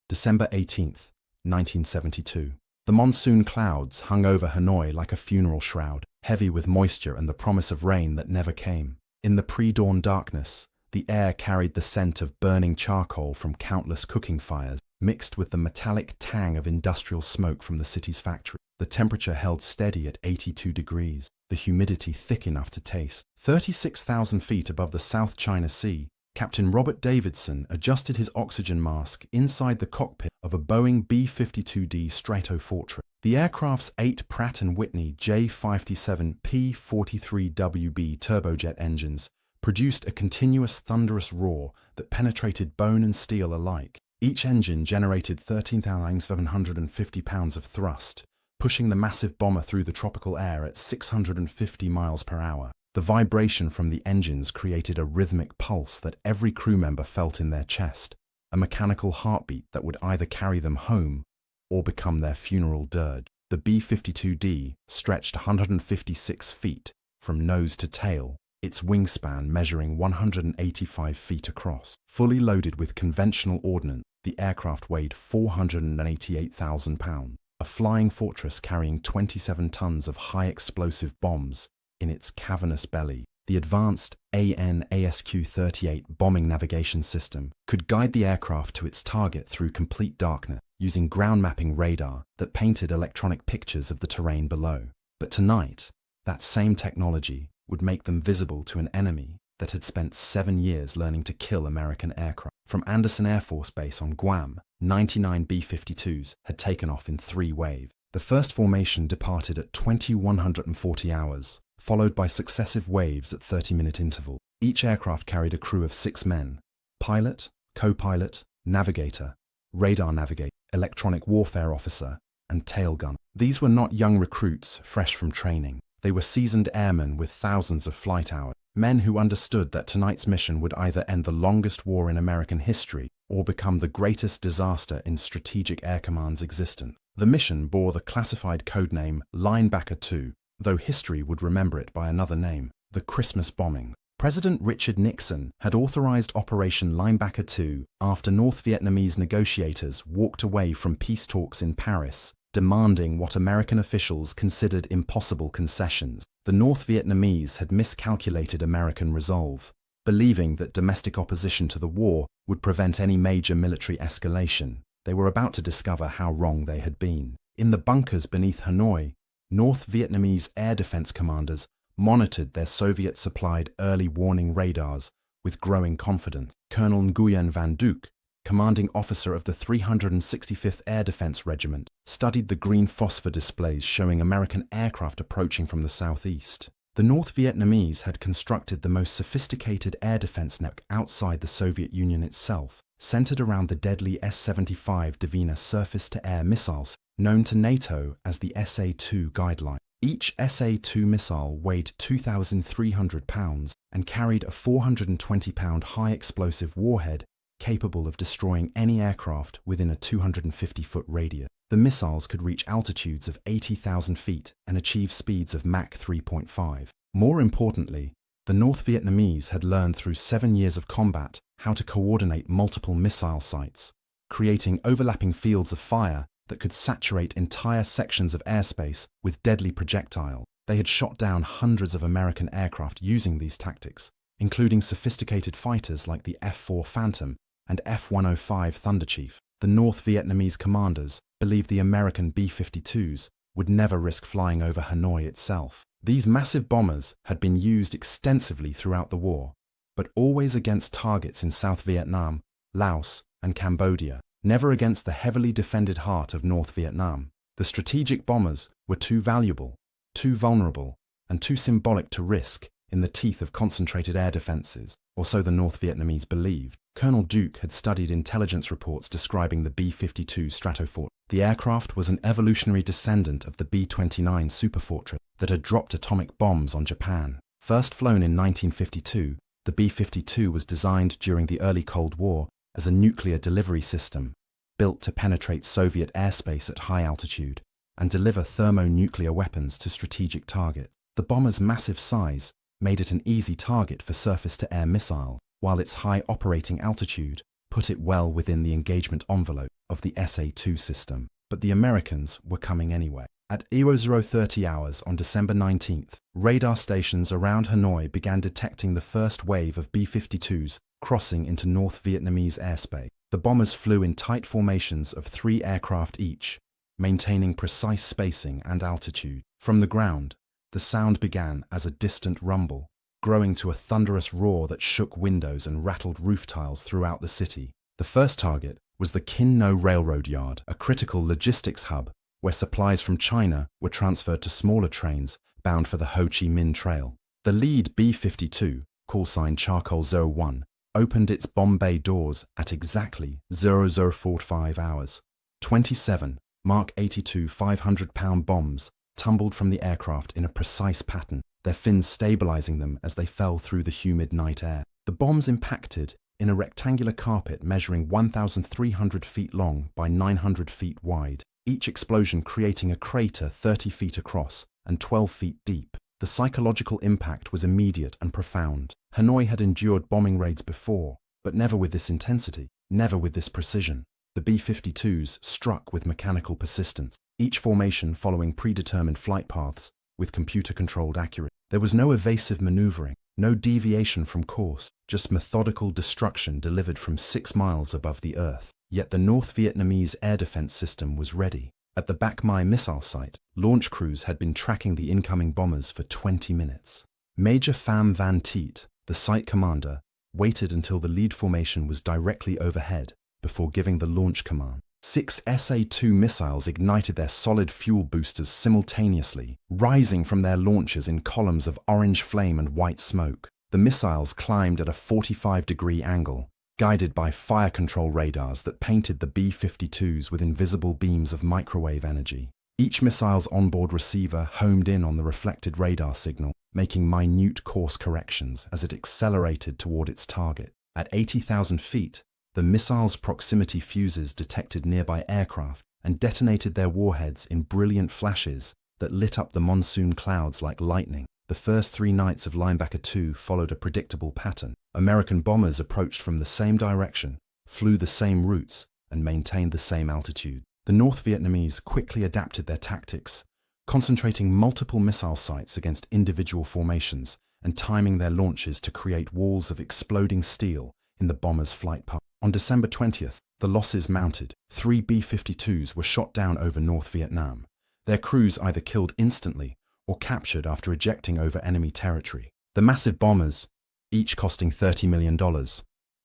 December 18, 1972. The monsoon clouds hung over Hanoi like a funeral shroud, heavy with moisture and the promise of rain that never came. In the pre-dawn darkness, the air carried the scent of burning charcoal from countless cooking fires, mixed with the metallic tang of industrial smoke from the city's factory. The temperature held steady at 82 degrees, the humidity thick enough to taste. 36,000 feet above the South China Sea, Captain Robert Davidson adjusted his oxygen mask inside the cockpit of a Boeing B-52D Stratofortress. The aircraft's 8 Pratt & Whitney J57 P-43WB turbojet engines produced a continuous thunderous roar that penetrated bone and steel alike. Each engine generated 13,750 pounds of thrust, pushing the massive bomber through the tropical air at 650 miles per hour. The vibration from the engines created a rhythmic pulse that every crew member felt in their chest, a mechanical heartbeat that would either carry them home or become their funeral dirge. The B-52D stretched 156 feet from nose to tail, its wingspan measuring 185 feet across. Fully loaded with conventional ordnance, the aircraft weighed 488,000 pounds, a flying fortress carrying 27 tons of high-explosive bombs in its cavernous belly. The advanced AN/ASQ-38 bombing navigation system could guide the aircraft to its target through complete darkness, using ground mapping radar that painted electronic pictures of the terrain below. But tonight, that same technology would make them visible to an enemy that had spent 7 years learning to kill American aircraft. From Andersen Air Force Base on Guam, 99 B-52s had taken off in 3 waves. The first formation departed at 2140 hours, followed by successive waves at 30-minute intervals. Each aircraft carried a crew of 6 men: pilot, co-pilot, navigator, radar navigator, electronic warfare officer, and tail gunner. These were not young recruits fresh from training. They were seasoned airmen with thousands of flight hours, men who understood that tonight's mission would either end the longest war in American history or become the greatest disaster in Strategic Air Command's existence. The mission bore the classified codename Linebacker 2, though history would remember it by another name: the Christmas bombing. President Richard Nixon had authorized Operation Linebacker 2 after North Vietnamese negotiators walked away from peace talks in Paris, demanding what American officials considered impossible concessions. The North Vietnamese had miscalculated American resolve, believing that domestic opposition to the war would prevent any major military escalation. They were about to discover how wrong they had been. In the bunkers beneath Hanoi, North Vietnamese air defense commanders monitored their Soviet-supplied early warning radars with growing confidence. Colonel Nguyen Van Duc, commanding officer of the 365th Air Defense Regiment, studied the green phosphor displays showing American aircraft approaching from the southeast. The North Vietnamese had constructed the most sophisticated air defense network outside the Soviet Union itself, centered around the deadly S-75 Divina surface-to-air missiles, known to NATO as the SA-2 guideline. Each SA-2 missile weighed 2,300 pounds and carried a 420-pound high-explosive warhead capable of destroying any aircraft within a 250-foot radius. The missiles could reach altitudes of 80,000 feet and achieve speeds of Mach 3.5. More importantly, the North Vietnamese had learned through 7 years of combat how to coordinate multiple missile sites, creating overlapping fields of fire that could saturate entire sections of airspace with deadly projectiles. They had shot down hundreds of American aircraft using these tactics, including sophisticated fighters like the F-4 Phantom and F-105 Thunderchief. The North Vietnamese commanders believed the American B-52s would never risk flying over Hanoi itself. These massive bombers had been used extensively throughout the war, but always against targets in South Vietnam, Laos, and Cambodia, never against the heavily defended heart of North Vietnam. The strategic bombers were too valuable, too vulnerable, and too symbolic to risk in the teeth of concentrated air defenses, or so the North Vietnamese believed. Colonel Duke had studied intelligence reports describing the B-52 Stratofortress. The aircraft was an evolutionary descendant of the B-29 Superfortress that had dropped atomic bombs on Japan. First flown in 1952, the B-52 was designed during the early Cold War as a nuclear delivery system, built to penetrate Soviet airspace at high altitude and deliver thermonuclear weapons to strategic targets. The bomber's massive size made it an easy target for surface-to-air missiles, while its high operating altitude put it well within the engagement envelope of the SA-2 system. But the Americans were coming anyway. At 0030 hours on December 19th, radar stations around Hanoi began detecting the first wave of B-52s crossing into North Vietnamese airspace. The bombers flew in tight formations of 3 aircraft each, maintaining precise spacing and altitude. From the ground, the sound began as a distant rumble, growing to a thunderous roar that shook windows and rattled roof tiles throughout the city. The first target was the Kin No Railroad Yard, a critical logistics hub where supplies from China were transferred to smaller trains bound for the Ho Chi Minh Trail. The lead B-52, call sign Charcoal 01, opened its bomb bay doors at exactly 0045 hours. 27 Mark 82 500-pound bombs tumbled from the aircraft in a precise pattern, their fins stabilizing them as they fell through the humid night air. The bombs impacted in a rectangular carpet measuring 1,300 feet long by 900 feet wide, each explosion creating a crater 30 feet across and 12 feet deep. The psychological impact was immediate and profound. Hanoi had endured bombing raids before, but never with this intensity, never with this precision. The B-52s struck with mechanical persistence, each formation following predetermined flight paths with computer-controlled accuracy. There was no evasive maneuvering, no deviation from course, just methodical destruction delivered from 6 miles above the earth. Yet the North Vietnamese air defense system was ready. At the Bac Mai missile site, launch crews had been tracking the incoming bombers for 20 minutes. Major Pham Van Tiet, the site commander, waited until the lead formation was directly overhead before giving the launch command. 6 SA-2 missiles ignited their solid fuel boosters simultaneously, rising from their launchers in columns of orange flame and white smoke. The missiles climbed at a 45-degree angle, guided by fire control radars that painted the B-52s with invisible beams of microwave energy. Each missile's onboard receiver homed in on the reflected radar signal, making minute course corrections as it accelerated toward its target. At 80,000 feet, the missile's proximity fuses detected nearby aircraft and detonated their warheads in brilliant flashes that lit up the monsoon clouds like lightning. The first 3 nights of Linebacker 2 followed a predictable pattern. American bombers approached from the same direction, flew the same routes, and maintained the same altitude. The North Vietnamese quickly adapted their tactics, concentrating multiple missile sites against individual formations and timing their launches to create walls of exploding steel in the bombers' flight path. On December 20th, the losses mounted. 3 B-52s were shot down over North Vietnam, their crews either killed instantly or captured after ejecting over enemy territory. The massive bombers, each costing $30 million,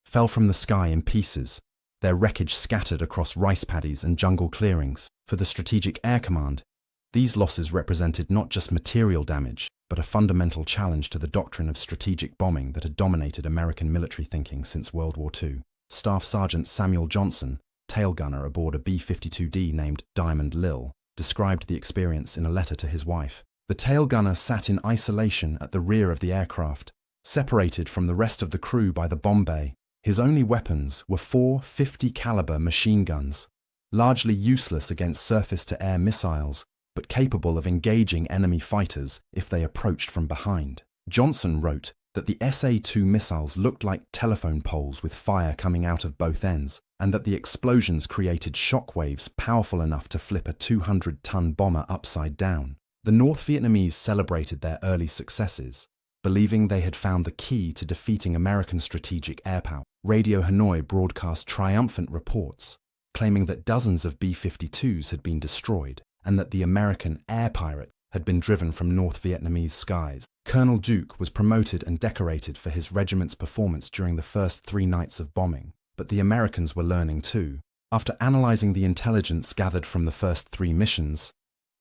fell from the sky in pieces, their wreckage scattered across rice paddies and jungle clearings. For the Strategic Air Command, these losses represented not just material damage, but a fundamental challenge to the doctrine of strategic bombing that had dominated American military thinking since World War II. Staff Sergeant Samuel Johnson, tail gunner aboard a B-52D named Diamond Lil, described the experience in a letter to his wife. The tail gunner sat in isolation at the rear of the aircraft, separated from the rest of the crew by the bomb bay. His only weapons were 4 50-caliber machine guns, largely useless against surface-to-air missiles, but capable of engaging enemy fighters if they approached from behind. Johnson wrote that the SA-2 missiles looked like telephone poles with fire coming out of both ends, and that the explosions created shockwaves powerful enough to flip a 200-ton bomber upside down. The North Vietnamese celebrated their early successes, believing they had found the key to defeating American strategic air power. Radio Hanoi broadcast triumphant reports, claiming that dozens of B-52s had been destroyed, and that the American air pirates had been driven from North Vietnamese skies. Colonel Duke was promoted and decorated for his regiment's performance during the first 3 nights of bombing, but the Americans were learning too. After analyzing the intelligence gathered from the first 3 missions,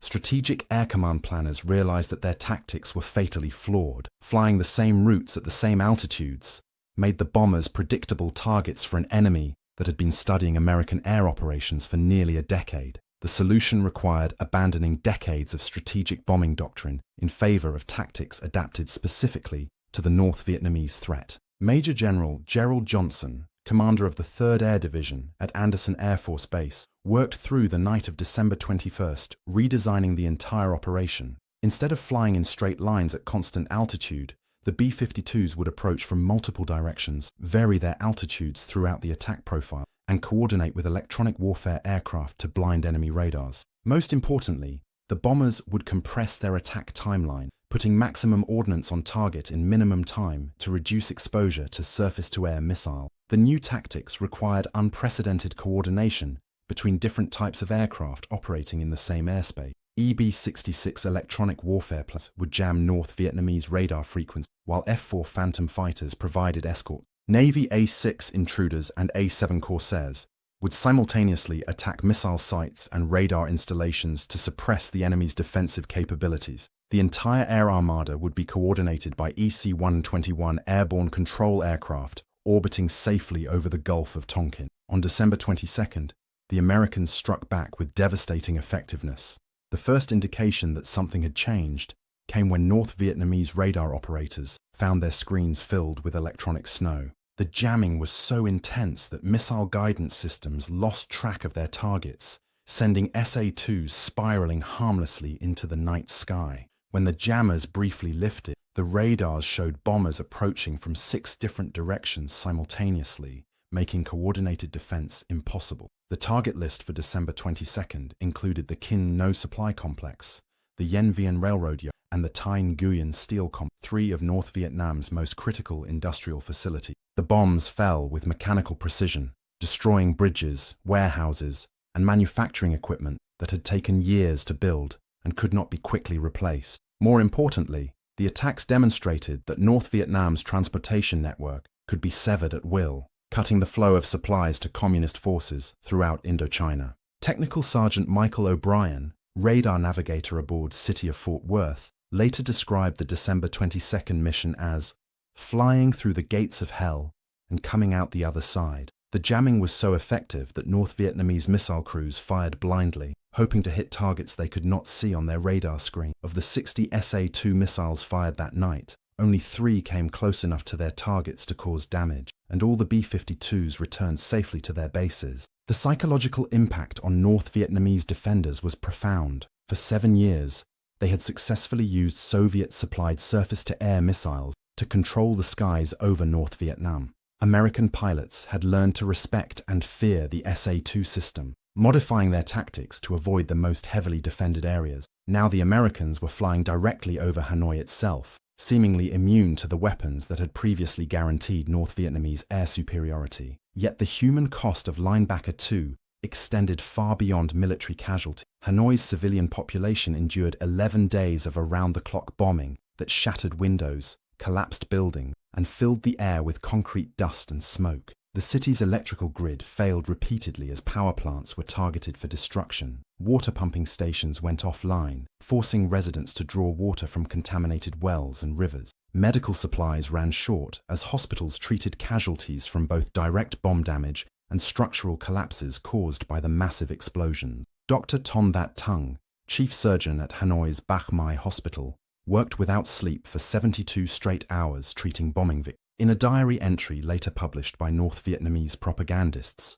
Strategic Air Command planners realized that their tactics were fatally flawed. Flying the same routes at the same altitudes made the bombers predictable targets for an enemy that had been studying American air operations for nearly a decade. The solution required abandoning decades of strategic bombing doctrine in favor of tactics adapted specifically to the North Vietnamese threat. Major General Gerald Johnson, commander of the 3rd Air Division at Anderson Air Force Base, worked through the night of December 21st, redesigning the entire operation. Instead of flying in straight lines at constant altitude, The B-52s would approach from multiple directions, vary their altitudes throughout the attack profile, and coordinate with electronic warfare aircraft to blind enemy radars. Most importantly, the bombers would compress their attack timeline, putting maximum ordnance on target in minimum time to reduce exposure to surface-to-air missile. The new tactics required unprecedented coordination between different types of aircraft operating in the same airspace. EB-66 electronic warfare planes would jam North Vietnamese radar frequency, while F-4 Phantom fighters provided escort. Navy A-6 Intruders and A-7 Corsairs would simultaneously attack missile sites and radar installations to suppress the enemy's defensive capabilities. The entire air armada would be coordinated by EC-121 airborne control aircraft orbiting safely over the Gulf of Tonkin. On December 22nd, the Americans struck back with devastating effectiveness. The first indication that something had changed came when North Vietnamese radar operators found their screens filled with electronic snow. The jamming was so intense that missile guidance systems lost track of their targets, sending SA-2s spiraling harmlessly into the night sky. When the jammers briefly lifted, the radars showed bombers approaching from 6 different directions simultaneously, making coordinated defense impossible. The target list for December 22nd included the Kin No Supply Complex, the Yen Vien Railroad Yard, and the Thanh Nguyen Steel Complex, 3 of North Vietnam's most critical industrial facilities. The bombs fell with mechanical precision, destroying bridges, warehouses, and manufacturing equipment that had taken years to build and could not be quickly replaced. More importantly, the attacks demonstrated that North Vietnam's transportation network could be severed at will, cutting the flow of supplies to communist forces throughout Indochina. Technical Sergeant Michael O'Brien, radar navigator aboard City of Fort Worth, later described the December 22nd mission as flying through the gates of hell and coming out the other side. The jamming was so effective that North Vietnamese missile crews fired blindly, hoping to hit targets they could not see on their radar screen. Of the 60 SA-2 missiles fired that night, only 3 came close enough to their targets to cause damage, and all the B-52s returned safely to their bases. The psychological impact on North Vietnamese defenders was profound. For 7 years, they had successfully used Soviet-supplied surface-to-air missiles to control the skies over North Vietnam. American pilots had learned to respect and fear the SA-2 system, modifying their tactics to avoid the most heavily defended areas. Now the Americans were flying directly over Hanoi itself, seemingly immune to the weapons that had previously guaranteed North Vietnamese air superiority. Yet the human cost of Linebacker 2 extended far beyond military casualty. Hanoi's civilian population endured 11 days of around-the-clock bombing that shattered windows, collapsed buildings, and filled the air with concrete dust and smoke. The city's electrical grid failed repeatedly as power plants were targeted for destruction. Water pumping stations went offline, forcing residents to draw water from contaminated wells and rivers. Medical supplies ran short as hospitals treated casualties from both direct bomb damage and structural collapses caused by the massive explosions. Dr. Ton That Tung, chief surgeon at Hanoi's Bach Mai Hospital, worked without sleep for 72 straight hours treating bombing victims. In a diary entry later published by North Vietnamese propagandists,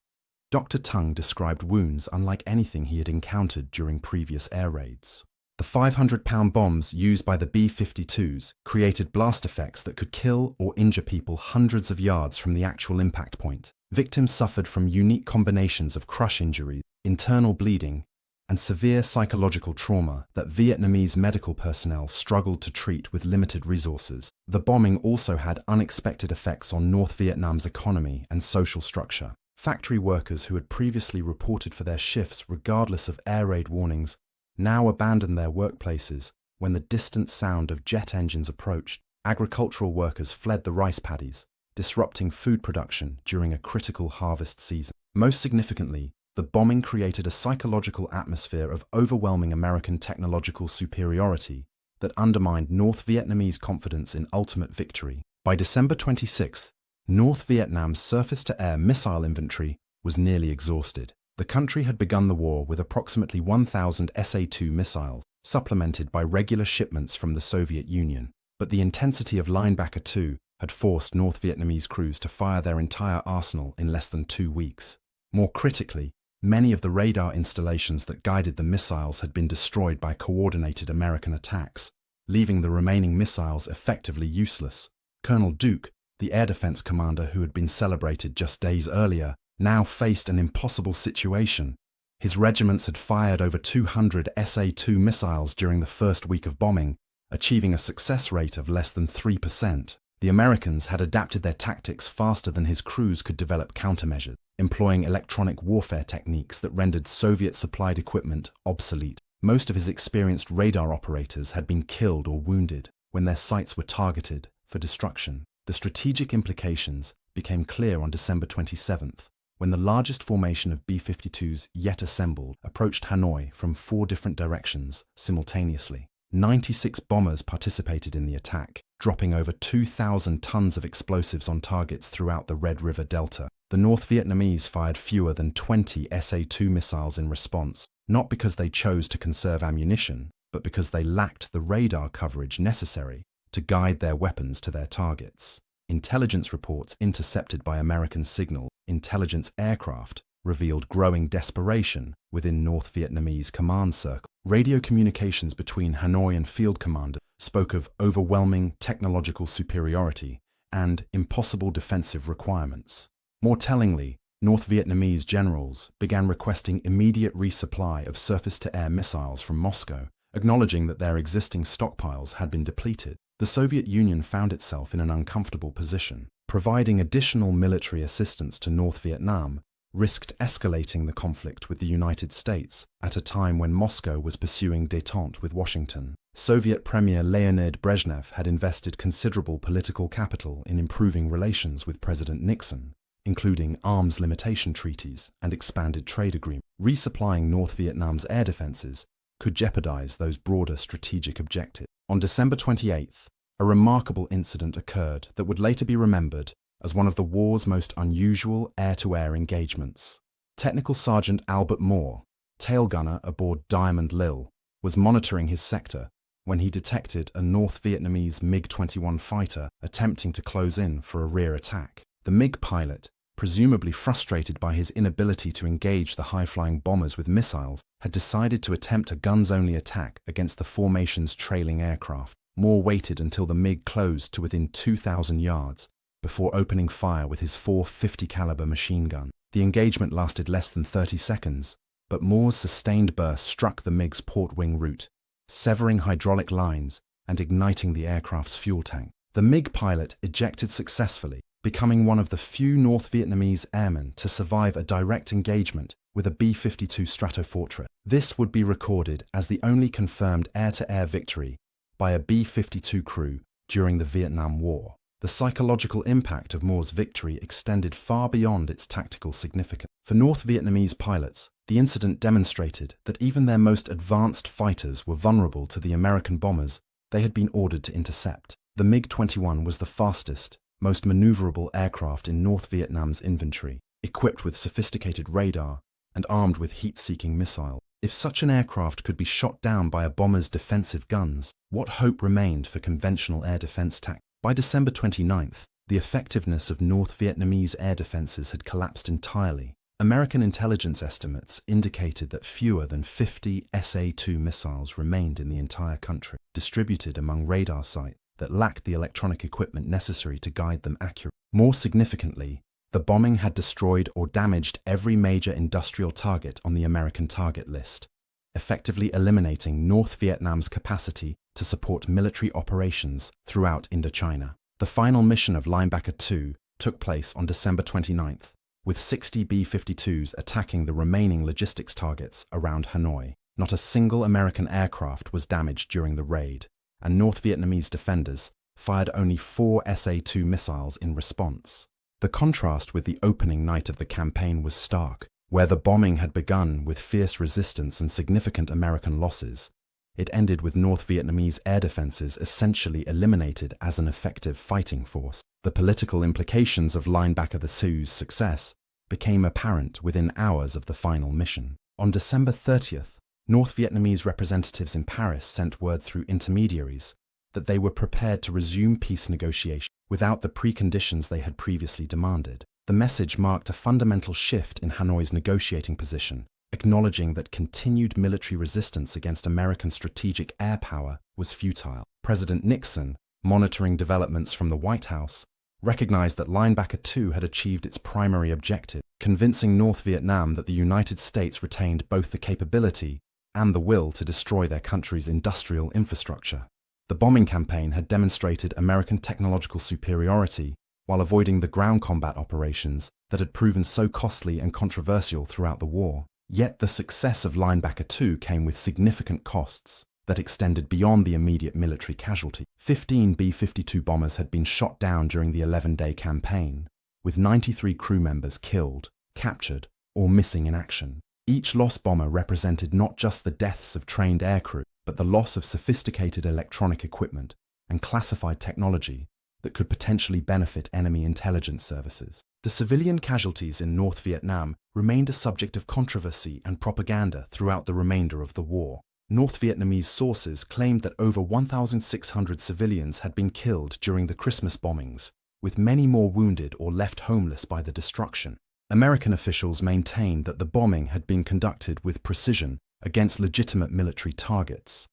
Dr. Tung described wounds unlike anything he had encountered during previous air raids. The 500-pound bombs used by the B-52s created blast effects that could kill or injure people hundreds of yards from the actual impact point. Victims suffered from unique combinations of crush injuries, internal bleeding, and severe psychological trauma that Vietnamese medical personnel struggled to treat with limited resources. The bombing also had unexpected effects on North Vietnam's economy and social structure. Factory workers who had previously reported for their shifts regardless of air raid warnings now abandoned their workplaces when the distant sound of jet engines approached. Agricultural workers fled the rice paddies, disrupting food production during a critical harvest season. Most significantly, the bombing created a psychological atmosphere of overwhelming American technological superiority that undermined North Vietnamese confidence in ultimate victory. By December 26th, North Vietnam's surface-to-air missile inventory was nearly exhausted. The country had begun the war with approximately 1,000 SA-2 missiles, supplemented by regular shipments from the Soviet Union. But the intensity of Linebacker 2 had forced North Vietnamese crews to fire their entire arsenal in less than 2 weeks. More critically, many of the radar installations that guided the missiles had been destroyed by coordinated American attacks, leaving the remaining missiles effectively useless. Colonel Duke, the air defense commander who had been celebrated just days earlier, now faced an impossible situation. His regiments had fired over 200 SA-2 missiles during the first week of bombing, achieving a success rate of less than 3%. The Americans had adapted their tactics faster than his crews could develop countermeasures, employing electronic warfare techniques that rendered Soviet-supplied equipment obsolete. Most of his experienced radar operators had been killed or wounded when their sites were targeted for destruction. The strategic implications became clear on December 27th, when the largest formation of B-52s yet assembled approached Hanoi from 4 different directions simultaneously. 96 bombers participated in the attack, dropping over 2,000 tons of explosives on targets throughout the Red River Delta. The North Vietnamese fired fewer than 20 SA-2 missiles in response, not because they chose to conserve ammunition, but because they lacked the radar coverage necessary to guide their weapons to their targets. Intelligence reports intercepted by American signal intelligence aircraft revealed growing desperation within North Vietnamese command circle. Radio communications between Hanoi and field commander spoke of overwhelming technological superiority and impossible defensive requirements. More tellingly, North Vietnamese generals began requesting immediate resupply of surface-to-air missiles from Moscow, acknowledging that their existing stockpiles had been depleted. The Soviet Union found itself in an uncomfortable position. Providing additional military assistance to North Vietnam risked escalating the conflict with the United States at a time when Moscow was pursuing détente with Washington. Soviet Premier Leonid Brezhnev had invested considerable political capital in improving relations with President Nixon, including arms limitation treaties and expanded trade agreements. Resupplying North Vietnam's air defenses could jeopardize those broader strategic objectives. On December 28th, a remarkable incident occurred that would later be remembered as one of the war's most unusual air-to-air engagements. Technical Sergeant Albert Moore, tail gunner aboard Diamond Lil, was monitoring his sector when he detected a North Vietnamese MiG-21 fighter attempting to close in for a rear attack. The MiG pilot, presumably frustrated by his inability to engage the high-flying bombers with missiles, had decided to attempt a guns-only attack against the formation's trailing aircraft. Moore waited until the MiG closed to within 2,000 yards before opening fire with his 450 caliber machine gun. The engagement lasted less than 30 seconds, but Moore's sustained burst struck the MiG's port wing route, severing hydraulic lines and igniting the aircraft's fuel tank. The MiG pilot ejected successfully, becoming one of the few North Vietnamese airmen to survive a direct engagement with a B-52 Stratofortress. This would be recorded as the only confirmed air-to-air victory by a B-52 crew during the Vietnam War. The psychological impact of Moore's victory extended far beyond its tactical significance. For North Vietnamese pilots, the incident demonstrated that even their most advanced fighters were vulnerable to the American bombers they had been ordered to intercept. The MiG-21 was the fastest, most maneuverable aircraft in North Vietnam's inventory, equipped with sophisticated radar and armed with heat-seeking missiles. If such an aircraft could be shot down by a bomber's defensive guns, what hope remained for conventional air defense tactics? By December 29th, the effectiveness of North Vietnamese air defenses had collapsed entirely. American intelligence estimates indicated that fewer than 50 SA-2 missiles remained in the entire country, distributed among radar sites that lacked the electronic equipment necessary to guide them accurately. More significantly, the bombing had destroyed or damaged every major industrial target on the American target list, effectively eliminating North Vietnam's capacity to support military operations throughout Indochina. The final mission of Linebacker 2 took place on December 29th, with 60 B-52s attacking the remaining logistics targets around Hanoi. Not a single American aircraft was damaged during the raid, and North Vietnamese defenders fired only 4 SA-2 missiles in response. The contrast with the opening night of the campaign was stark. Where the bombing had begun with fierce resistance and significant American losses, it ended with North Vietnamese air defenses essentially eliminated as an effective fighting force. The political implications of Linebacker 2's success became apparent within hours of the final mission. On December 30th, North Vietnamese representatives in Paris sent word through intermediaries that they were prepared to resume peace negotiations without the preconditions they had previously demanded. The message marked a fundamental shift in Hanoi's negotiating position, acknowledging that continued military resistance against American strategic air power was futile. President Nixon, monitoring developments from the White House, recognized that Linebacker 2 had achieved its primary objective, convincing North Vietnam that the United States retained both the capability and the will to destroy their country's industrial infrastructure. The bombing campaign had demonstrated American technological superiority while avoiding the ground combat operations that had proven so costly and controversial throughout the war. Yet the success of Linebacker 2 came with significant costs that extended beyond the immediate military casualty. 15 B-52 bombers had been shot down during the 11-day campaign, with 93 crew members killed, captured, or missing in action. Each lost bomber represented not just the deaths of trained aircrew, but the loss of sophisticated electronic equipment and classified technology that could potentially benefit enemy intelligence services. The civilian casualties in North Vietnam remained a subject of controversy and propaganda throughout the remainder of the war. North Vietnamese sources claimed that over 1,600 civilians had been killed during the Christmas bombings, with many more wounded or left homeless by the destruction. American officials maintained that the bombing had been conducted with precision against legitimate military targets,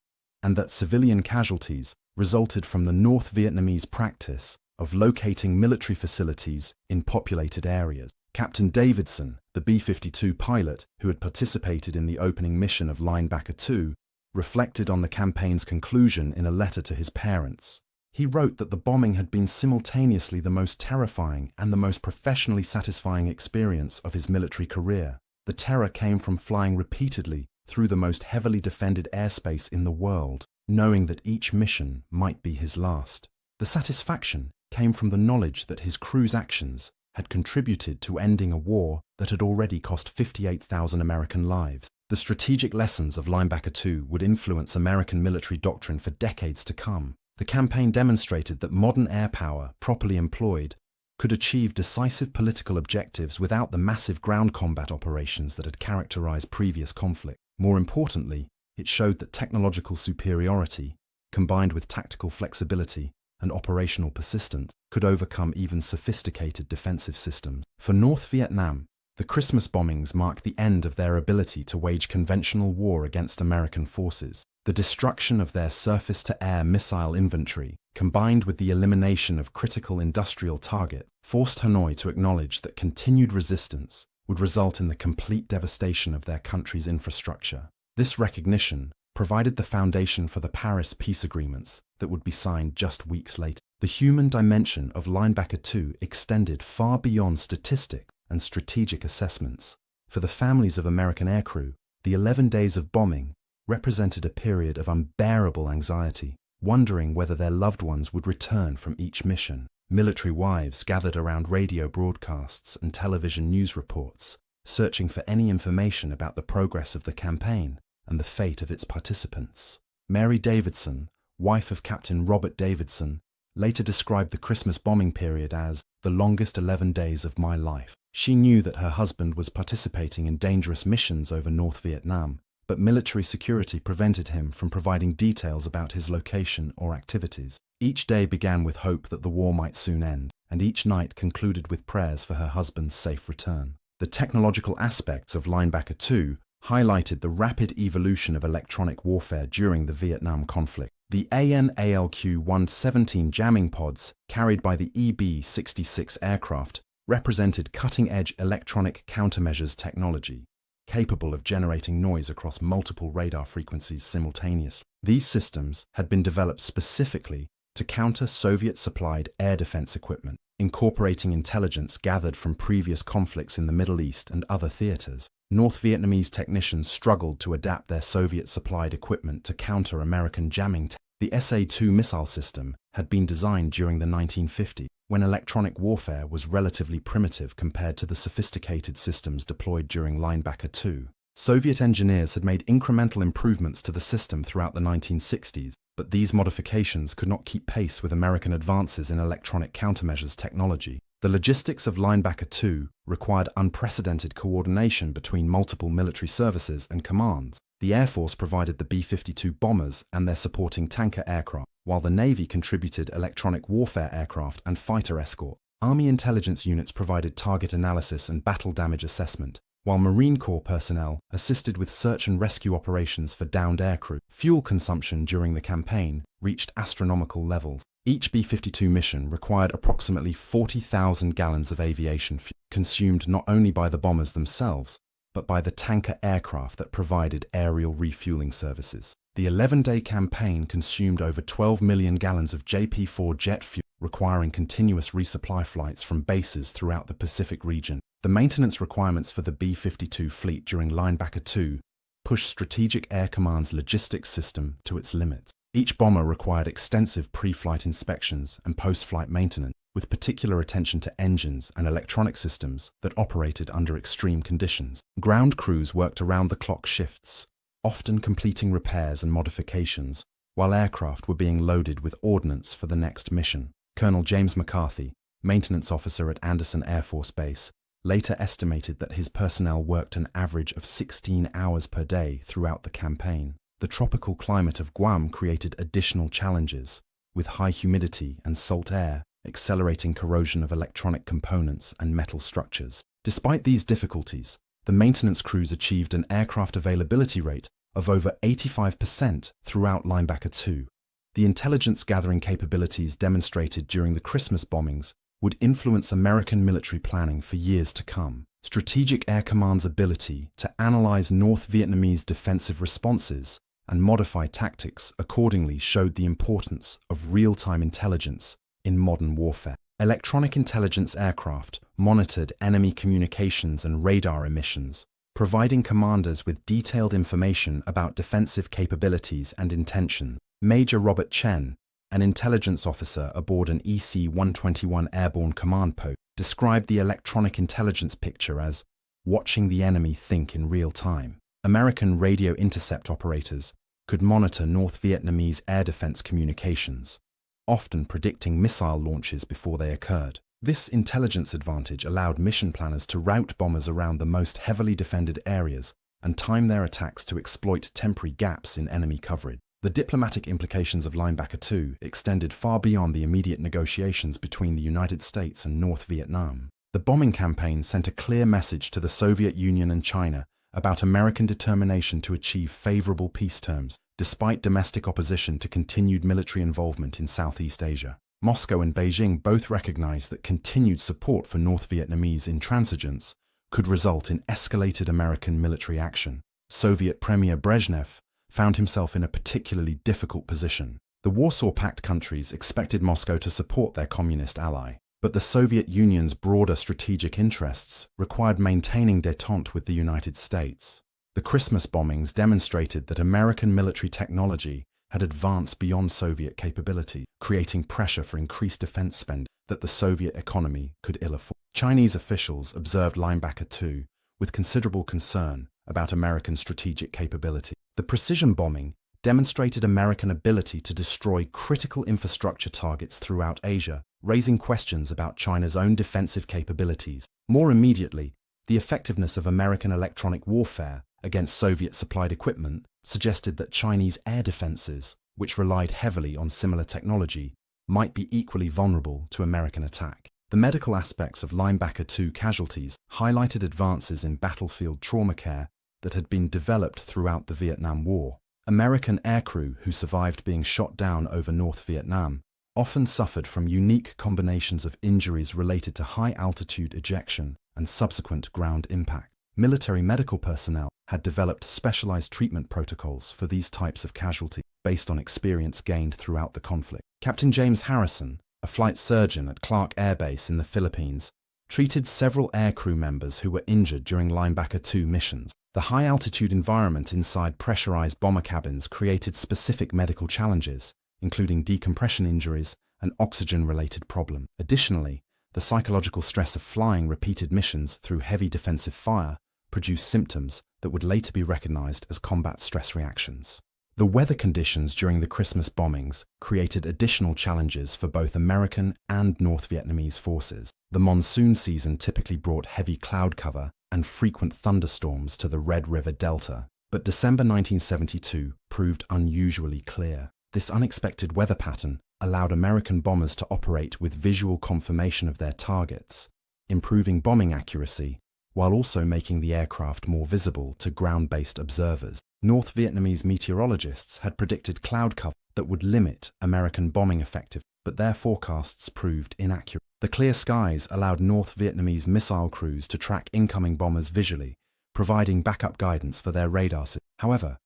and that civilian casualties resulted from the North Vietnamese practice of locating military facilities in populated areas. Captain Davidson, the B-52 pilot who had participated in the opening mission of Linebacker 2, reflected on the campaign's conclusion in a letter to his parents. He wrote that the bombing had been simultaneously the most terrifying and the most professionally satisfying experience of his military career. The terror came from flying repeatedly through the most heavily defended airspace in the world, knowing that each mission might be his last. The satisfaction came from the knowledge that his crew's actions had contributed to ending a war that had already cost 58,000 American lives. The strategic lessons of Linebacker 2 would influence American military doctrine for decades to come. The campaign demonstrated that modern air power, properly employed, could achieve decisive political objectives without the massive ground combat operations that had characterized previous conflict. More importantly, it showed that technological superiority, combined with tactical flexibility and operational persistence, could overcome even sophisticated defensive systems. For North Vietnam, the Christmas bombings marked the end of their ability to wage conventional war against American forces. The destruction of their surface-to-air missile inventory, combined with the elimination of critical industrial targets, forced Hanoi to acknowledge that continued resistance would result in the complete devastation of their country's infrastructure. This recognition provided the foundation for the Paris peace agreements that would be signed just weeks later. The human dimension of Linebacker 2 extended far beyond statistics and strategic assessments. For the families of American aircrew, the 11 days of bombing represented a period of unbearable anxiety, wondering whether their loved ones would return from each mission. Military wives gathered around radio broadcasts and television news reports, searching for any information about the progress of the campaign and the fate of its participants. Mary Davidson, wife of Captain Robert Davidson, later described the Christmas bombing period as the longest 11 days of my life. She knew that her husband was participating in dangerous missions over North Vietnam, but military security prevented him from providing details about his location or activities. Each day began with hope that the war might soon end, and each night concluded with prayers for her husband's safe return. The technological aspects of Linebacker 2 highlighted the rapid evolution of electronic warfare during the Vietnam conflict. The AN/ALQ-117 jamming pods carried by the EB-66 aircraft represented cutting-edge electronic countermeasures technology, capable of generating noise across multiple radar frequencies simultaneously. These systems had been developed specifically to counter Soviet-supplied air defense equipment, incorporating intelligence gathered from previous conflicts in the Middle East and other theaters. North Vietnamese technicians struggled to adapt their Soviet-supplied equipment to counter American jamming. The SA-2 missile system had been designed during the 1950s, when electronic warfare was relatively primitive compared to the sophisticated systems deployed during Linebacker 2. Soviet engineers had made incremental improvements to the system throughout the 1960s, but these modifications could not keep pace with American advances in electronic countermeasures technology. The logistics of Linebacker 2 required unprecedented coordination between multiple military services and commands. The Air Force provided the B-52 bombers and their supporting tanker aircraft, while the Navy contributed electronic warfare aircraft and fighter escort. Army intelligence units provided target analysis and battle damage assessment, while Marine Corps personnel assisted with search and rescue operations for downed aircrew. Fuel consumption during the campaign reached astronomical levels. Each B-52 mission required approximately 40,000 gallons of aviation fuel, consumed not only by the bombers themselves, but by the tanker aircraft that provided aerial refueling services. The 11-day campaign consumed over 12 million gallons of JP-4 jet fuel, requiring continuous resupply flights from bases throughout the Pacific region. The maintenance requirements for the B-52 fleet during Linebacker 2 pushed Strategic Air Command's logistics system to its limits. Each bomber required extensive pre-flight inspections and post-flight maintenance, with particular attention to engines and electronic systems that operated under extreme conditions. Ground crews worked around-the-clock shifts, often completing repairs and modifications, while aircraft were being loaded with ordnance for the next mission. Colonel James McCarthy, maintenance officer at Anderson Air Force Base, later estimated that his personnel worked an average of 16 hours per day throughout the campaign. The tropical climate of Guam created additional challenges, with high humidity and salt air accelerating corrosion of electronic components and metal structures. Despite these difficulties, the maintenance crews achieved an aircraft availability rate of over 85% throughout Linebacker 2. The intelligence gathering capabilities demonstrated during the Christmas bombings would influence American military planning for years to come. Strategic Air Command's ability to analyze North Vietnamese defensive responses and modify tactics accordingly showed the importance of real-time intelligence in modern warfare. Electronic intelligence aircraft monitored enemy communications and radar emissions, providing commanders with detailed information about defensive capabilities and intentions. Major Robert Chen, an intelligence officer aboard an EC-121 airborne command post, described the electronic intelligence picture as watching the enemy think in real time. American radio intercept operators could monitor North Vietnamese air defense communications, often predicting missile launches before they occurred. This intelligence advantage allowed mission planners to route bombers around the most heavily defended areas and time their attacks to exploit temporary gaps in enemy coverage. The diplomatic implications of Linebacker 2 extended far beyond the immediate negotiations between the United States and North Vietnam. The bombing campaign sent a clear message to the Soviet Union and China about American determination to achieve favorable peace terms, despite domestic opposition to continued military involvement in Southeast Asia. Moscow and Beijing both recognized that continued support for North Vietnamese intransigence could result in escalated American military action. Soviet Premier Brezhnev found himself in a particularly difficult position. The Warsaw Pact countries expected Moscow to support their communist ally, but the Soviet Union's broader strategic interests required maintaining détente with the United States. The Christmas bombings demonstrated that American military technology had advanced beyond Soviet capability, creating pressure for increased defense spending that the Soviet economy could ill afford. Chinese officials observed Linebacker 2 with considerable concern about American strategic capability. The precision bombing demonstrated American ability to destroy critical infrastructure targets throughout Asia, raising questions about China's own defensive capabilities. More immediately, the effectiveness of American electronic warfare against Soviet-supplied equipment suggested that Chinese air defenses, which relied heavily on similar technology, might be equally vulnerable to American attack. The medical aspects of Linebacker 2 casualties highlighted advances in battlefield trauma care that had been developed throughout the Vietnam War. American aircrew who survived being shot down over North Vietnam often suffered from unique combinations of injuries related to high-altitude ejection and subsequent ground impact. Military medical personnel had developed specialized treatment protocols for these types of casualty based on experience gained throughout the conflict. Captain James Harrison, a flight surgeon at Clark Air Base in the Philippines, treated several aircrew members who were injured during Linebacker 2 missions. The high-altitude environment inside pressurized bomber cabins created specific medical challenges, including decompression injuries and oxygen-related problems. Additionally, the psychological stress of flying repeated missions through heavy defensive fire produced symptoms that would later be recognized as combat stress reactions. The weather conditions during the Christmas bombings created additional challenges for both American and North Vietnamese forces. The monsoon season typically brought heavy cloud cover and frequent thunderstorms to the Red River Delta, but December 1972 proved unusually clear. This unexpected weather pattern allowed American bombers to operate with visual confirmation of their targets, improving bombing accuracy while also making the aircraft more visible to ground-based observers. North Vietnamese meteorologists had predicted cloud cover that would limit American bombing effectiveness, but their forecasts proved inaccurate. The clear skies allowed North Vietnamese missile crews to track incoming bombers visually, providing backup guidance for their radar systems. However,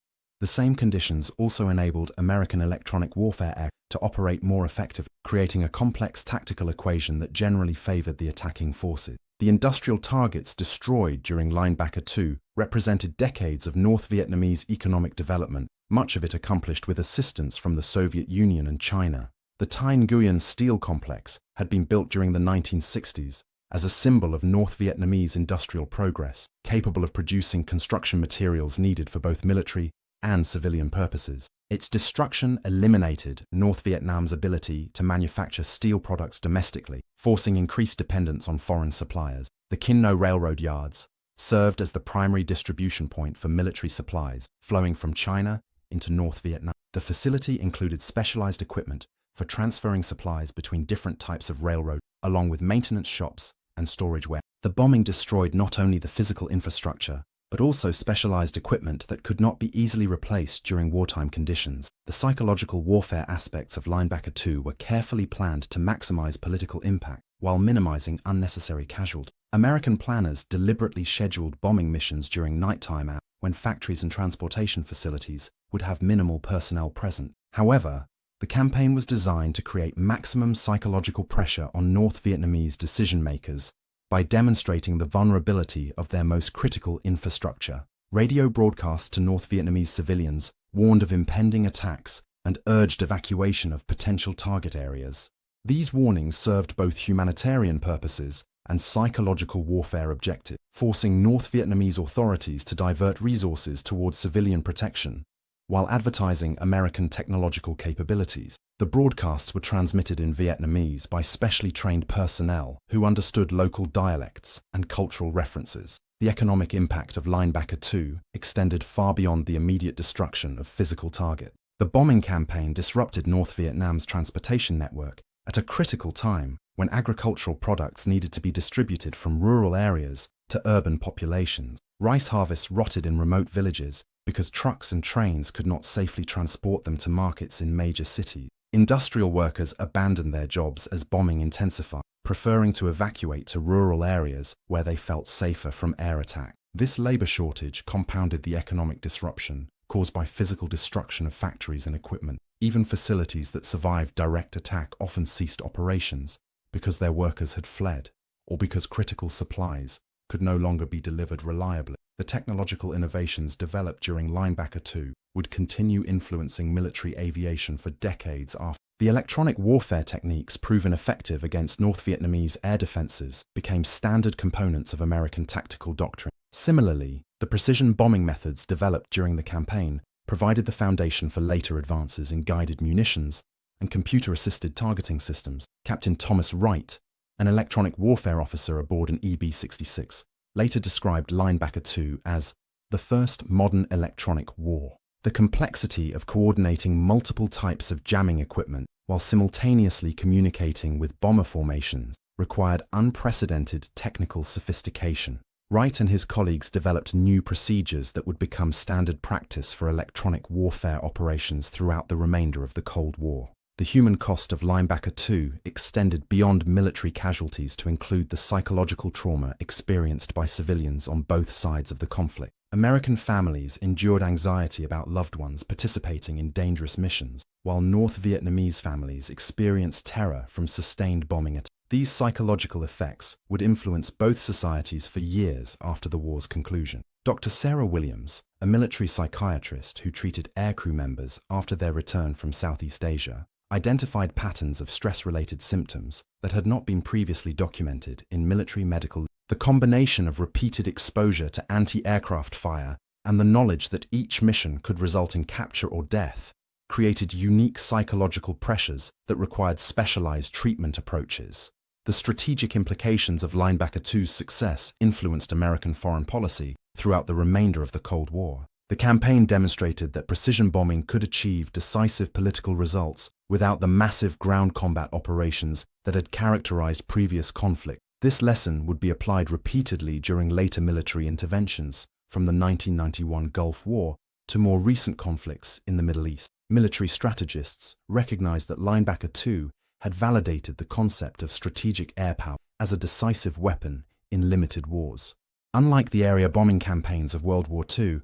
the same conditions also enabled American electronic warfare aircraft to operate more effectively, creating a complex tactical equation that generally favored the attacking forces. The industrial targets destroyed during Linebacker II represented decades of North Vietnamese economic development, much of it accomplished with assistance from the Soviet Union and China. The Thanh Nguyen Steel Complex had been built during the 1960s as a symbol of North Vietnamese industrial progress, capable of producing construction materials needed for both military and civilian purposes. Its destruction eliminated North Vietnam's ability to manufacture steel products domestically, forcing increased dependence on foreign suppliers. The Kin No railroad yards served as the primary distribution point for military supplies flowing from China into North Vietnam. The facility included specialized equipment for transferring supplies between different types of railroad, along with maintenance shops and storage warehouses. The bombing destroyed not only the physical infrastructure, but also specialized equipment that could not be easily replaced during wartime conditions. The psychological warfare aspects of Linebacker II were carefully planned to maximize political impact while minimizing unnecessary casualties. American planners deliberately scheduled bombing missions during nighttime hours when factories and transportation facilities would have minimal personnel present. However, the campaign was designed to create maximum psychological pressure on North Vietnamese decision-makers by demonstrating the vulnerability of their most critical infrastructure. Radio broadcasts to North Vietnamese civilians warned of impending attacks and urged evacuation of potential target areas. These warnings served both humanitarian purposes and psychological warfare objectives, forcing North Vietnamese authorities to divert resources towards civilian protection while advertising American technological capabilities. The broadcasts were transmitted in Vietnamese by specially trained personnel who understood local dialects and cultural references. The economic impact of Linebacker II extended far beyond the immediate destruction of physical targets. The bombing campaign disrupted North Vietnam's transportation network at a critical time when agricultural products needed to be distributed from rural areas to urban populations. Rice harvests rotted in remote villages because trucks and trains could not safely transport them to markets in major cities. Industrial workers abandoned their jobs as bombing intensified, preferring to evacuate to rural areas where they felt safer from air attack. This labor shortage compounded the economic disruption caused by physical destruction of factories and equipment. Even facilities that survived direct attack often ceased operations because their workers had fled, or because critical supplies could no longer be delivered reliably. The technological innovations developed during Linebacker II would continue influencing military aviation for decades after. The electronic warfare techniques proven effective against North Vietnamese air defenses became standard components of American tactical doctrine. Similarly, the precision bombing methods developed during the campaign provided the foundation for later advances in guided munitions and computer-assisted targeting systems. Captain Thomas Wright, an electronic warfare officer aboard an B-56, later described Linebacker II as the first modern electronic war. The complexity of coordinating multiple types of jamming equipment while simultaneously communicating with bomber formations required unprecedented technical sophistication. Wright and his colleagues developed new procedures that would become standard practice for electronic warfare operations throughout the remainder of the Cold War. The human cost of Linebacker II extended beyond military casualties to include the psychological trauma experienced by civilians on both sides of the conflict. American families endured anxiety about loved ones participating in dangerous missions, while North Vietnamese families experienced terror from sustained bombing attacks. These psychological effects would influence both societies for years after the war's conclusion. Dr. Sarah Williams, a military psychiatrist who treated aircrew members after their return from Southeast Asia, identified patterns of stress-related symptoms that had not been previously documented in military medical. The combination of repeated exposure to anti-aircraft fire and the knowledge that each mission could result in capture or death created unique psychological pressures that required specialized treatment approaches. The strategic implications of Linebacker II's success influenced American foreign policy throughout the remainder of the Cold War. The campaign demonstrated that precision bombing could achieve decisive political results without the massive ground combat operations that had characterized previous conflicts. This lesson would be applied repeatedly during later military interventions, from the 1991 Gulf War to more recent conflicts in the Middle East. Military strategists recognized that Linebacker 2 had validated the concept of strategic air power as a decisive weapon in limited wars. Unlike the area bombing campaigns of World War II,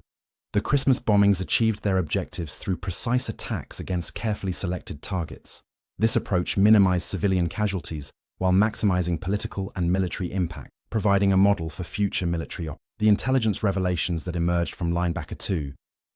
the Christmas bombings achieved their objectives through precise attacks against carefully selected targets. This approach minimized civilian casualties while maximizing political and military impact, providing a model for future military operations. The intelligence revelations that emerged from Linebacker 2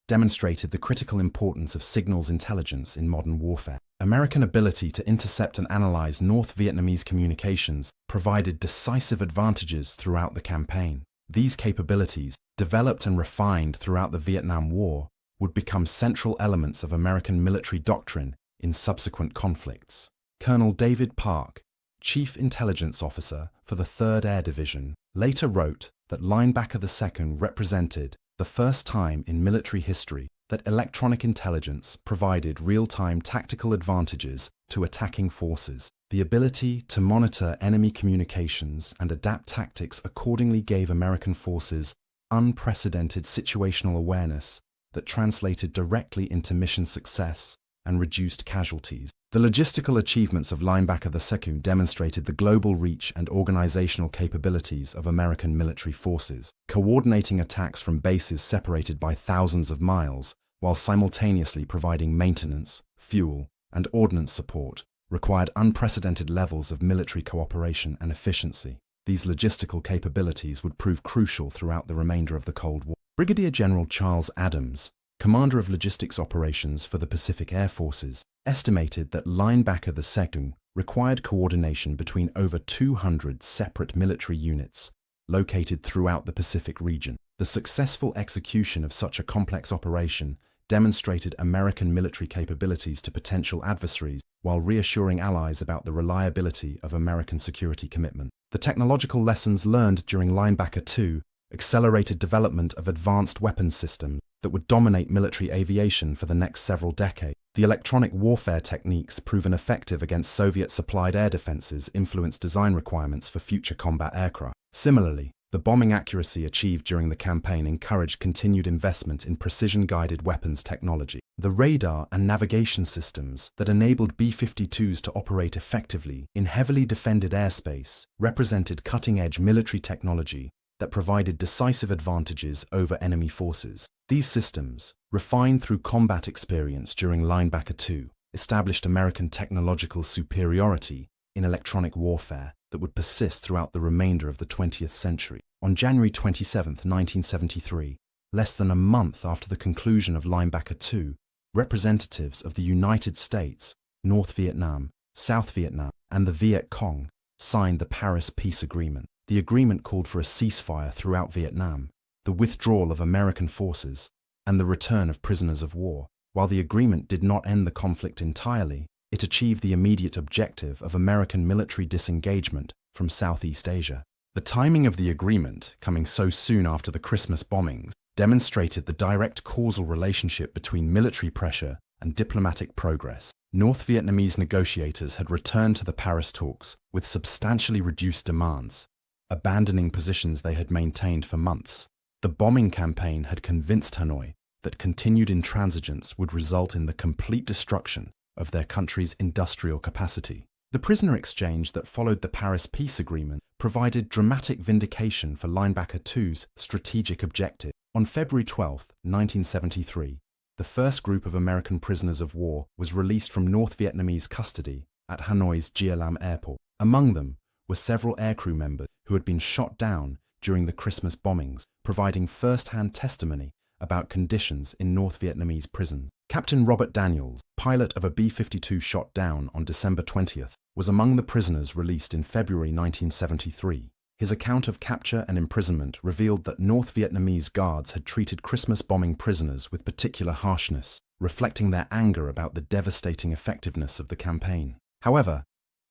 demonstrated the critical importance of signals intelligence in modern warfare. American ability to intercept and analyze North Vietnamese communications provided decisive advantages throughout the campaign. These capabilities, developed and refined throughout the Vietnam War, would become central elements of American military doctrine in subsequent conflicts. Colonel David Park, Chief Intelligence Officer for the 3rd Air Division, later wrote that Linebacker 2 represented the first time in military history that electronic intelligence provided real-time tactical advantages to attacking forces. The ability to monitor enemy communications and adapt tactics accordingly gave American forces unprecedented situational awareness that translated directly into mission success and reduced casualties. The logistical achievements of Linebacker 2 demonstrated the global reach and organizational capabilities of American military forces, coordinating attacks from bases separated by thousands of miles while simultaneously providing maintenance, fuel, and ordnance support, required unprecedented levels of military cooperation and efficiency. These logistical capabilities would prove crucial throughout the remainder of the Cold War. Brigadier General Charles Adams, commander of logistics operations for the Pacific Air Forces, estimated that Linebacker 2 required coordination between over 200 separate military units located throughout the Pacific region. The successful execution of such a complex operation demonstrated American military capabilities to potential adversaries while reassuring allies about the reliability of American security commitment. The technological lessons learned during Linebacker 2 accelerated development of advanced weapons systems that would dominate military aviation for the next several decades. The electronic warfare techniques proven effective against Soviet-supplied air defenses influenced design requirements for future combat aircraft. Similarly, the bombing accuracy achieved during the campaign encouraged continued investment in precision-guided weapons technology. The radar and navigation systems that enabled B-52s to operate effectively in heavily defended airspace represented cutting-edge military technology that provided decisive advantages over enemy forces. These systems, refined through combat experience during Linebacker 2, established American technological superiority in electronic warfare that would persist throughout the remainder of the 20th century. On January 27, 1973, less than a month after the conclusion of Linebacker 2, representatives of the United States, North Vietnam, South Vietnam, and the Viet Cong signed the Paris Peace Agreement. The agreement called for a ceasefire throughout Vietnam, the withdrawal of American forces, and the return of prisoners of war. While the agreement did not end the conflict entirely, it achieved the immediate objective of American military disengagement from Southeast Asia. The timing of the agreement, coming so soon after the Christmas bombings, demonstrated the direct causal relationship between military pressure and diplomatic progress. North Vietnamese negotiators had returned to the Paris talks with substantially reduced demands, abandoning positions they had maintained for months. The bombing campaign had convinced Hanoi that continued intransigence would result in the complete destruction of their country's industrial capacity. The prisoner exchange that followed the Paris Peace Agreement provided dramatic vindication for Linebacker 2's strategic objective. On February 12, 1973, the first group of American prisoners of war was released from North Vietnamese custody at Hanoi's Gia Lam Airport. Among them were several aircrew members who had been shot down during the Christmas bombings, providing first-hand testimony about conditions in North Vietnamese prisons. Captain Robert Daniels, pilot of a B-52 shot down on December 20th, was among the prisoners released in February 1973. His account of capture and imprisonment revealed that North Vietnamese guards had treated Christmas bombing prisoners with particular harshness, reflecting their anger about the devastating effectiveness of the campaign. However,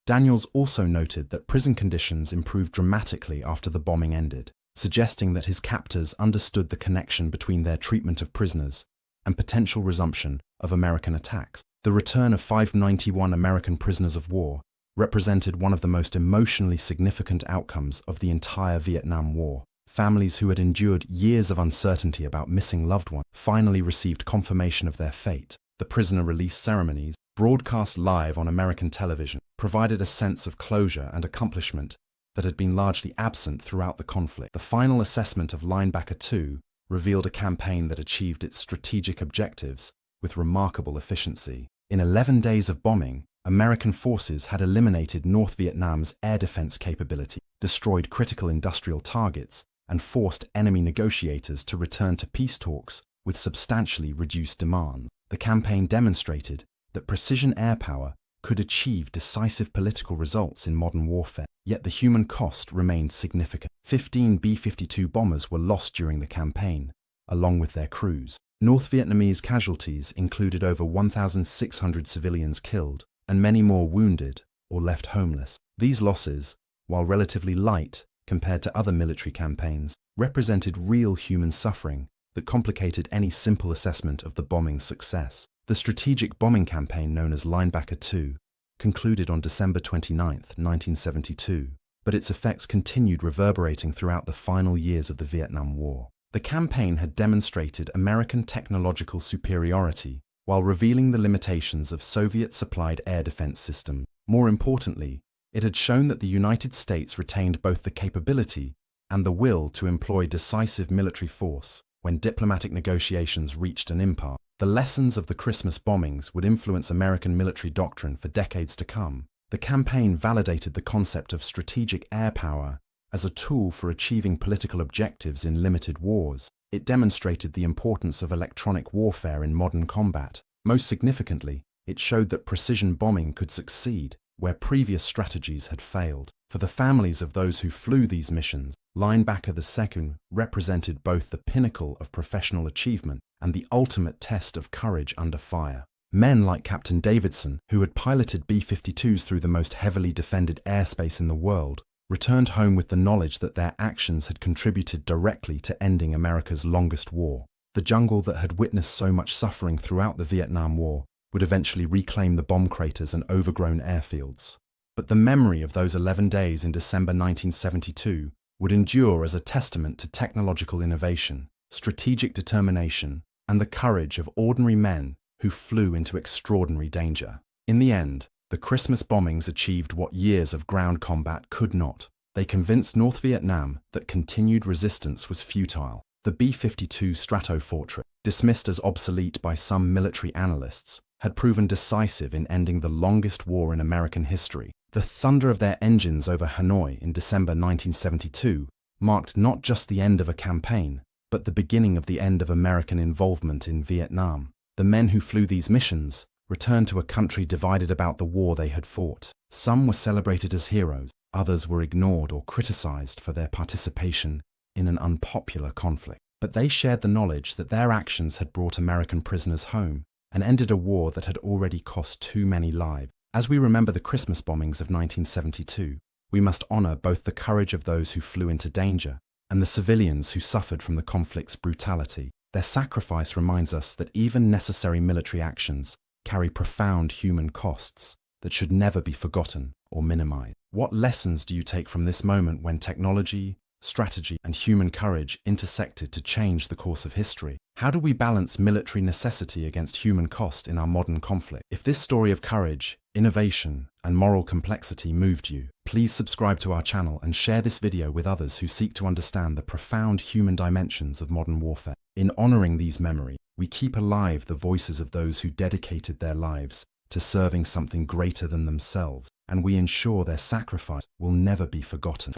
Daniels also noted that prison conditions improved dramatically after the bombing ended, suggesting that his captors understood the connection between their treatment of prisoners and potential resumption of American attacks. The return of 591 American prisoners of war represented one of the most emotionally significant outcomes of the entire Vietnam War. Families who had endured years of uncertainty about missing loved ones finally received confirmation of their fate. The prisoner release ceremonies, broadcast live on American television, provided a sense of closure and accomplishment that had been largely absent throughout the conflict. The final assessment of Linebacker 2 revealed a campaign that achieved its strategic objectives with remarkable efficiency. In 11 days of bombing, American forces had eliminated North Vietnam's air defense capability, destroyed critical industrial targets, and forced enemy negotiators to return to peace talks with substantially reduced demands. The campaign demonstrated that precision air power could achieve decisive political results in modern warfare, yet the human cost remained significant. 15 B-52 bombers were lost during the campaign, along with their crews. North Vietnamese casualties included over 1,600 civilians killed and many more wounded or left homeless. These losses, while relatively light compared to other military campaigns, represented real human suffering that complicated any simple assessment of the bombing's success. The strategic bombing campaign known as Linebacker 2 concluded on December 29, 1972, but its effects continued reverberating throughout the final years of the Vietnam War. The campaign had demonstrated American technological superiority while revealing the limitations of Soviet-supplied air defense systems. More importantly, it had shown that the United States retained both the capability and the will to employ decisive military force when diplomatic negotiations reached an impasse. The lessons of the Christmas bombings would influence American military doctrine for decades to come. The campaign validated the concept of strategic air power as a tool for achieving political objectives in limited wars. It demonstrated the importance of electronic warfare in modern combat. Most significantly, it showed that precision bombing could succeed where previous strategies had failed. For the families of those who flew these missions, Linebacker 2 represented both the pinnacle of professional achievement and the ultimate test of courage under fire. Men like Captain Davidson, who had piloted B-52s through the most heavily defended airspace in the world, returned home with the knowledge that their actions had contributed directly to ending America's longest war. The jungle that had witnessed so much suffering throughout the Vietnam War would eventually reclaim the bomb craters and overgrown airfields. But the memory of those 11 days in December 1972 would endure as a testament to technological innovation, strategic determination, and the courage of ordinary men who flew into extraordinary danger. In the end, the Christmas bombings achieved what years of ground combat could not. They convinced North Vietnam that continued resistance was futile. The B-52 Stratofortress, dismissed as obsolete by some military analysts, had proven decisive in ending the longest war in American history. The thunder of their engines over Hanoi in December 1972 marked not just the end of a campaign, but the beginning of the end of American involvement in Vietnam. The men who flew these missions returned to a country divided about the war they had fought. Some were celebrated as heroes, others were ignored or criticized for their participation in an unpopular conflict. But they shared the knowledge that their actions had brought American prisoners home and ended a war that had already cost too many lives. As we remember the Christmas bombings of 1972, we must honor both the courage of those who flew into danger and the civilians who suffered from the conflict's brutality. Their sacrifice reminds us that even necessary military actions carry profound human costs that should never be forgotten or minimized. What lessons do you take from this moment when technology, strategy, and human courage intersected to change the course of history? How do we balance military necessity against human cost in our modern conflict? If this story of courage, innovation, and moral complexity moved you, please subscribe to our channel and share this video with others who seek to understand the profound human dimensions of modern warfare. In honoring these memories, we keep alive the voices of those who dedicated their lives to serving something greater than themselves, and we ensure their sacrifice will never be forgotten.